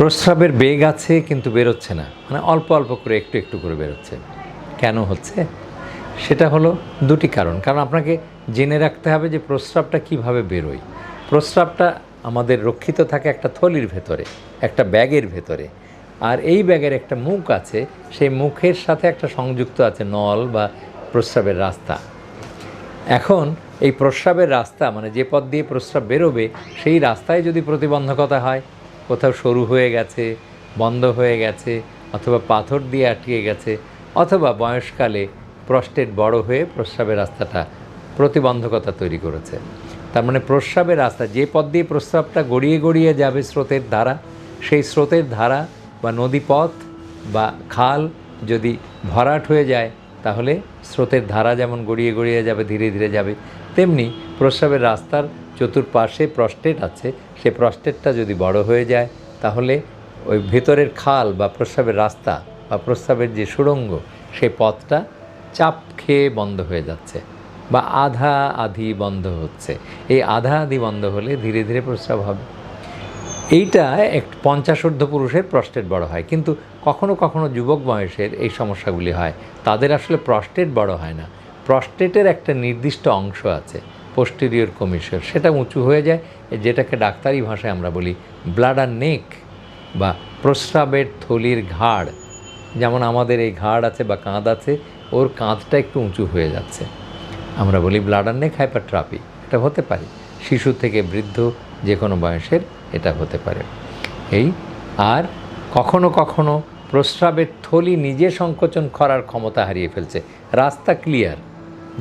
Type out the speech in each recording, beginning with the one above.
প্রস্রাবের বেগ আছে কিন্তু বেরোচ্ছে না, মানে অল্প অল্প করে একটু একটু করে বেরোচ্ছে। কেন হচ্ছে? সেটা হলো দুটি কারণ। কারণ আপনাকে জেনে রাখতে হবে যে প্রস্রাবটা কিভাবে বেরোয়। প্রস্রাবটা আমাদের রক্ষিত থাকে একটা থলির ভেতরে, একটা ব্যাগের ভেতরে। আর এই ব্যাগের একটা মুখ আছে, সেই মুখের সাথে একটা সংযুক্ত আছে নল বা প্রস্রাবের রাস্তা। এখন এই প্রস্রাবের রাস্তা, মানে যে পথ দিয়ে প্রস্রাব বেরোবে, সেই রাস্তায় যদি প্রতিবন্ধকতা হয়, কোথাও সরু হয়ে গেছে, বন্ধ হয়ে গেছে, অথবা পাথর দিয়ে আটকে গেছে, অথবা বয়সকালে প্রস্টেট বড় হয়ে প্রস্রাবের রাস্তাটা প্রতিবন্ধকতা তৈরি করেছে, তার মানে প্রস্রাবের রাস্তা, যে পথ দিয়ে প্রস্রাবটা গড়িয়ে গড়িয়ে যাবে স্রোতের ধারা, সেই স্রোতের ধারা বা নদীপথ বা খাল যদি ভরাট হয়ে যায়, তাহলে স্রোতের ধারা যেমন গড়িয়ে গড়িয়ে যাবে, ধীরে ধীরে যাবে, তেমনি প্রস্রাবের রাস্তার চতুর্পাশে প্রস্টেট আছে, সে প্রস্টেটটা যদি বড় হয়ে যায়, তাহলে ওই ভেতরের খাল বা প্রস্রাবের রাস্তা বা প্রস্রাবের যে সুড়ঙ্গ, সেই পথটা চাপ খেয়ে বন্ধ হয়ে যাচ্ছে বা আধা আধি বন্ধ হচ্ছে। এই আধা আধি বন্ধ হলে ধীরে ধীরে প্রস্রাব হবে। এইটা এক 50 পুরুষের প্রস্টেট বড় হয়, কিন্তু কখনো কখনো যুবক বয়সের এই সমস্যাগুলি হয়, তাদের আসলে প্রস্টেট বড় হয় না। প্রস্টেটের একটা নির্দিষ্ট অংশ আছে, পোস্টেরিয়র কমিশন, সেটা উঁচু হয়ে যায়, যেটাকে ডাক্তারি ভাষায় আমরা বলি ব্লাডার নেক বা প্রস্রাবের থলির ঘাড়। যেমন আমাদের এই ঘাড় আছে বা কাঁধ আছে, ওর কাঁধটা একটু উঁচু হয়ে যাচ্ছে, আমরা বলি ব্লাডার নেক হাইপারট্রফি। এটা হতে পারে শিশু থেকে বৃদ্ধ যে কোনো বয়সের, এটা হতে পারে। এই আর কখনো কখনো প্রস্রাবের থলি নিজে সংকোচন করার ক্ষমতা হারিয়ে ফেলছে। রাস্তা ক্লিয়ার,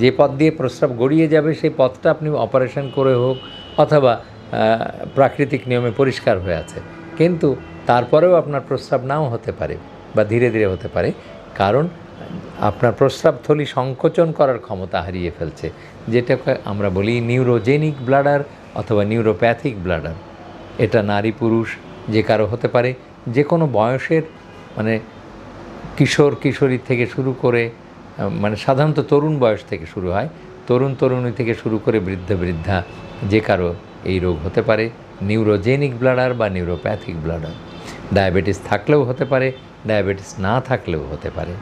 যে পথ দিয়ে প্রস্রাব গড়িয়ে যাবে সেই পথটা আপনি অপারেশন করে হোক অথবা প্রাকৃতিক নিয়মে পরিষ্কার হয়ে আছে, কিন্তু তারপরেও আপনার প্রস্রাব নাও হতে পারে বা ধীরে ধীরে হতে পারে, কারণ আপনার প্রস্রাব থলি সংকোচন করার ক্ষমতা হারিয়ে ফেলছে, যেটাকে আমরা বলি নিউরোজেনিক ব্লাডার অথবা নিউরোপ্যাথিক ব্লাডার। এটা নারী পুরুষ যে কারো হতে পারে, যে কোনো বয়সের, মানে কিশোর কিশোরী থেকে শুরু করে, মানে সাধারণত তরুণ বয়স থেকে শুরু হয়, তরুণ তরুণী থেকে শুরু করে বৃদ্ধ বৃদ্ধা যে কারো এই রোগ হতে পারে, নিউরোজেনিক ব্লাডার বা নিউরোপ্যাথিক ব্লাডার। ডায়াবেটিস থাকলেও হতে পারে, ডায়াবেটিস না থাকলেও হতে পারে।